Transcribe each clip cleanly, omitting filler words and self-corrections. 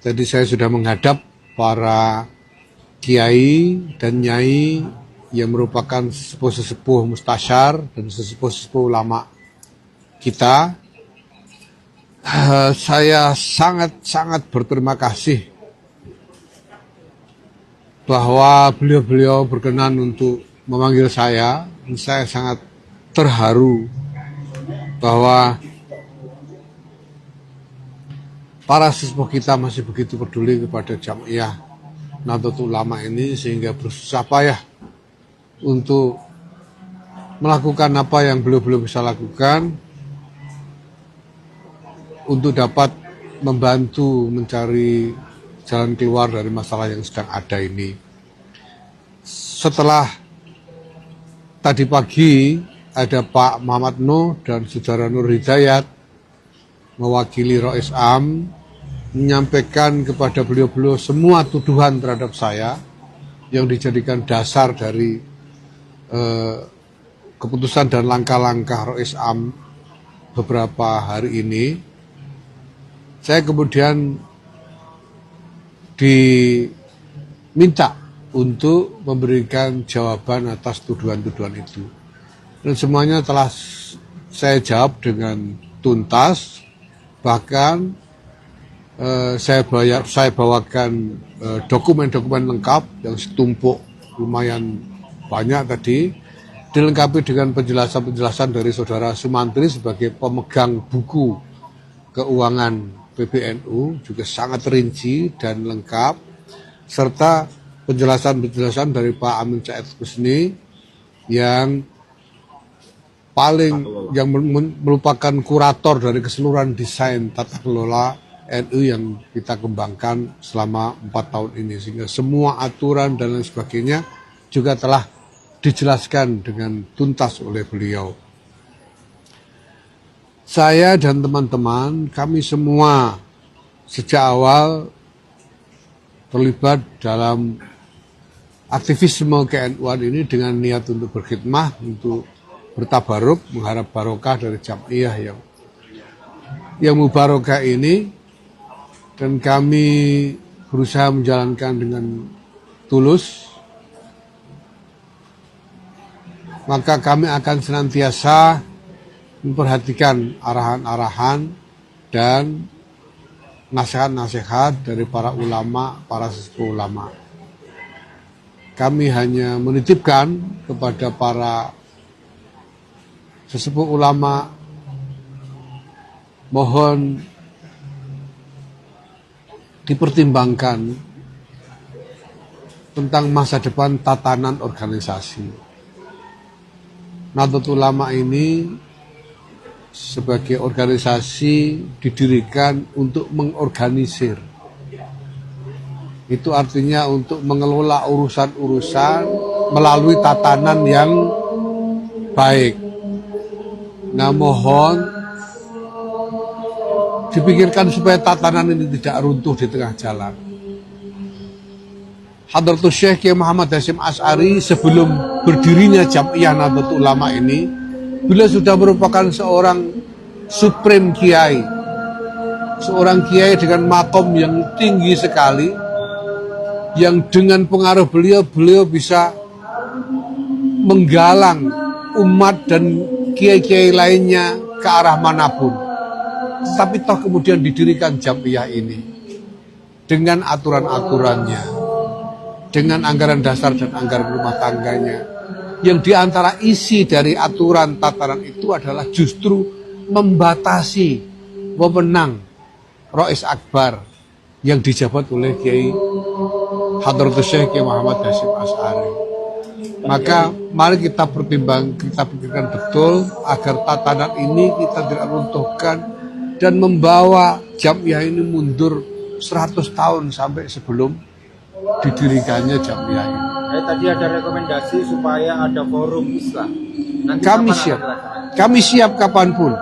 Tadi saya sudah menghadap para kiai dan nyai yang merupakan sesepuh-sesepuh mustasyar dan sesepuh-sesepuh ulama kita. Saya sangat berterima kasih bahwa beliau-beliau berkenan untuk memanggil saya. Saya sangat terharu bahwa para sesepuh kita masih begitu peduli kepada Jam'iyah Nahdlatul Ulama ini, sehingga bersusah payah untuk melakukan apa yang beliau-beliau bisa lakukan untuk dapat membantu mencari jalan keluar dari masalah yang sedang ada ini. Setelah tadi pagi ada Pak Muhammad Nuh dan Saudara Nur Hidayat mewakili Rois Am menyampaikan kepada beliau-beliau semua tuduhan terhadap saya yang dijadikan dasar dari keputusan dan langkah-langkah Rois Am beberapa hari ini. Saya kemudian diminta untuk memberikan jawaban atas tuduhan-tuduhan itu, dan semuanya telah saya jawab dengan tuntas. Bahkan saya bawakan dokumen-dokumen lengkap yang setumpuk lumayan banyak tadi, dilengkapi dengan penjelasan-penjelasan dari Saudara Sumantri sebagai pemegang buku keuangan PBNU, juga sangat rinci dan lengkap, serta penjelasan-penjelasan dari Pak Amin Said Husni yang merupakan kurator dari keseluruhan desain tata kelola NU yang kita kembangkan selama 4 tahun ini, sehingga semua aturan dan lain sebagainya juga telah dijelaskan dengan tuntas oleh beliau. Saya dan teman-teman, kami semua sejak awal terlibat dalam aktivisme ke-NU-an ini dengan niat untuk berkhidmah, untuk bertabaruk, mengharap barokah dari Jam'iyah yang mubarokah ini, dan kami berusaha menjalankan dengan tulus. Maka kami akan senantiasa memperhatikan arahan-arahan dan nasihat-nasihat dari para ulama, para sesepuh ulama. Kami hanya menitipkan kepada para sesepuh ulama, mohon dipertimbangkan tentang masa depan tatanan organisasi. Nahdlatul Ulama ini sebagai organisasi didirikan untuk mengorganisir. Itu artinya untuk mengelola urusan-urusan melalui tatanan yang baik. Nah, mohon dipikirkan supaya tatanan ini tidak runtuh di tengah jalan. Hadratus Syekh Kiai Muhammad Hasyim Asy'ari sebelum berdirinya Jam'iyah Nahdlatul Ulama ini, beliau sudah merupakan seorang supreme kiai, seorang kiai dengan makom yang tinggi sekali, yang dengan pengaruh beliau bisa menggalang umat dan kiai-kiai lainnya ke arah manapun. Tapi toh kemudian didirikan Jam'iyah ini dengan aturan-aturannya, dengan anggaran dasar dan anggaran rumah tangganya, yang diantara isi dari aturan tataran itu adalah justru membatasi wewenang Rois Akbar yang dijabat oleh Kiai Hadratus Syekh Kiai Muhammad Hasyim Asy'ari. Maka mari kita pikirkan betul agar tatanan ini kita tidak runtuhkan dan membawa Jam'iyah ini mundur 100 tahun sampai sebelum didirikannya Jam'iyah ini. Tadi ada rekomendasi supaya ada forum Islam. Nanti kami siap kapanpun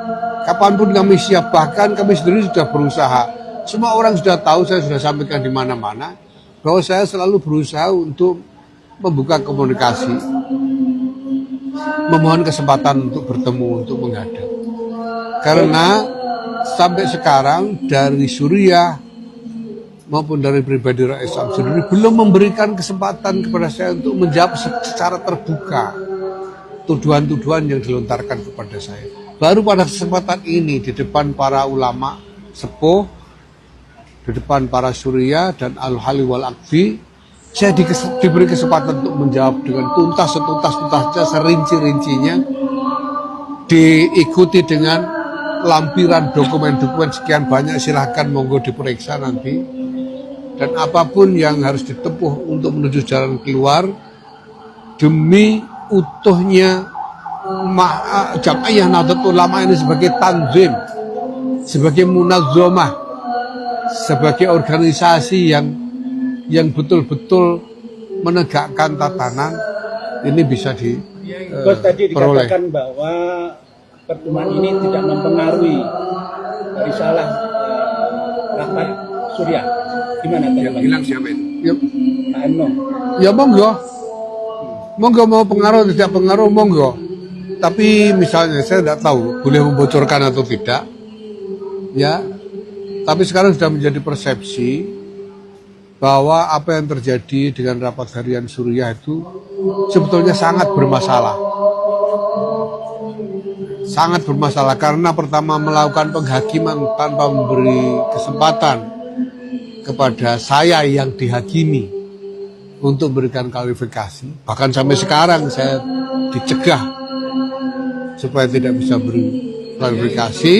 kami siap. Bahkan kami sendiri sudah berusaha. Semua orang sudah tahu, saya sudah sampaikan di mana-mana bahwa saya selalu berusaha untuk membuka komunikasi, memohon kesempatan untuk bertemu, untuk menghadap. Karena sampai sekarang dari Suriah, maupun dari pribadi Rais Samsudin belum memberikan kesempatan kepada saya untuk menjawab secara terbuka tuduhan-tuduhan yang dilontarkan kepada saya. Baru pada kesempatan ini di depan para ulama sepuh, di depan para surya dan al-hali wal akfi, saya diberi kesempatan untuk menjawab dengan tuntas, setuntas-tuntasnya, serinci-rincinya, diikuti dengan lampiran dokumen-dokumen sekian banyak. Silahkan monggo diperiksa nanti, dan apapun yang harus ditempuh untuk menuju jalan keluar demi utuhnya Jam'iyah Nahdlatul Ulama ini sebagai tanzim, sebagai munazzamah, sebagai organisasi yang betul-betul menegakkan tatanan ini bisa Bos tadi diperoleh. dikatakan bahwa pertemuan ini tidak mempengaruhi risalah rapat surya. Gimana tanggapan? Bilang siapa itu? Ya, Pak Emno. ya monggo mau pengaruh tidak pengaruh monggo. Tapi misalnya saya tidak tahu boleh membocorkan atau tidak, ya. Tapi sekarang sudah menjadi persepsi bahwa apa yang terjadi dengan rapat harian Suriah itu sebetulnya sangat bermasalah. Sangat bermasalah karena pertama melakukan penghakiman tanpa memberi kesempatan kepada saya yang dihakimi untuk memberikan klarifikasi. Bahkan sampai sekarang saya dicegah supaya tidak bisa beri klarifikasi.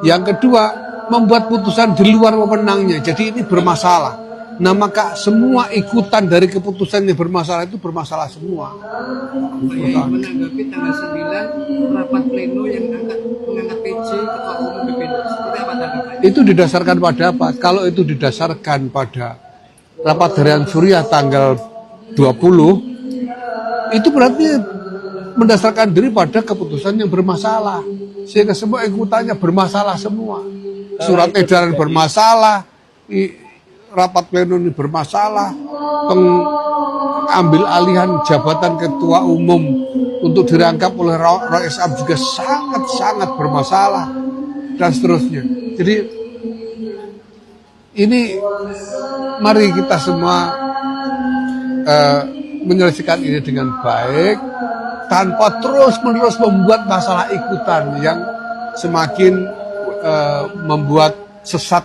Yang kedua, membuat putusan di luar wewenangnya. Jadi ini bermasalah. Nah, maka semua ikutan dari keputusan yang bermasalah itu bermasalah semua. Menanggapi tanggal 9 rapat pleno yang mengangkat PJ Ketua Umum BPN. Seperti apa tanggapannya? Itu didasarkan pada apa? Kalau itu didasarkan pada rapat harian Suriah tanggal 20, itu berarti mendasarkan diri pada keputusan yang bermasalah. Sehingga semua ikutannya bermasalah semua. Surat edaran bermasalah, rapat pleno ini bermasalah, pengambil alihan jabatan ketua umum untuk dirangkap oleh Rais Am juga sangat-sangat bermasalah, dan seterusnya. Jadi ini mari kita semua menyelesaikan ini dengan baik, tanpa terus-menerus membuat masalah ikutan yang semakin membuat sesat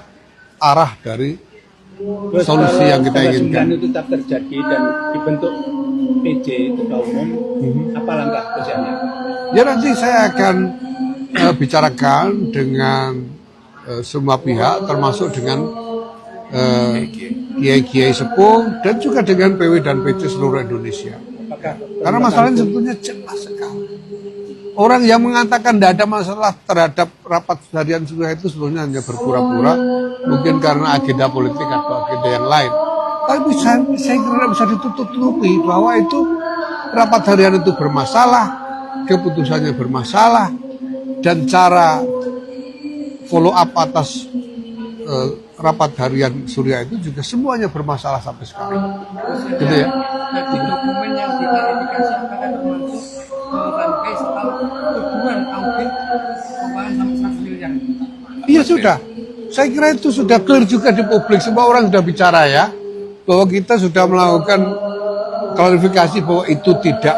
arah dari solusi yang kita inginkan. Itu tetap terjadi dan dibentuk PJ Ketua Umum, apa langkah kerjanya? Ya nanti saya akan bicarakan dengan semua pihak, termasuk dengan kiai-kiai sepuh dan juga dengan PW dan PC seluruh Indonesia. Karena masalahnya sebetulnya jelas sekali. Orang yang mengatakan tidak ada masalah terhadap rapat harian Suriah itu sebetulnya hanya berpura-pura, mungkin karena agenda politik atau agenda yang lain. Tapi saya kira bisa ditutup-tutupi bahwa itu rapat harian itu bermasalah, keputusannya bermasalah, dan cara follow up atas rapat harian Suriah itu juga semuanya bermasalah sampai sekarang. Gitu ya. Tadi dokumen yang diklarifikasi apakah termasuk rangkai soal tuduhan audit keuangan sampai 100 miliar? Iya sudah. Saya kira itu sudah clear juga di publik. Semua orang sudah bicara ya, bahwa kita sudah melakukan klarifikasi bahwa itu tidak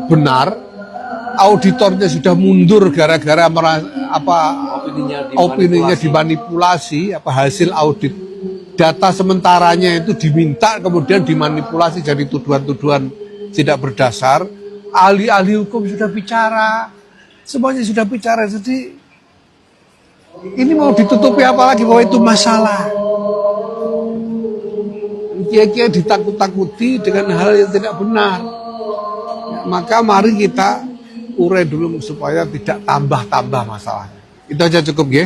benar. Auditornya sudah mundur gara-gara opininya dimanipulasi, hasil audit data sementaranya itu diminta kemudian dimanipulasi jadi tuduhan-tuduhan tidak berdasar. Ahli-ahli hukum sudah bicara, semuanya sudah bicara. Jadi ini mau ditutupi apa lagi bahwa itu masalah? Kiai-kiai ditakut-takuti dengan hal yang tidak benar. Maka mari kita urai dulu supaya tidak tambah-tambah masalahnya. Itu aja cukup ya.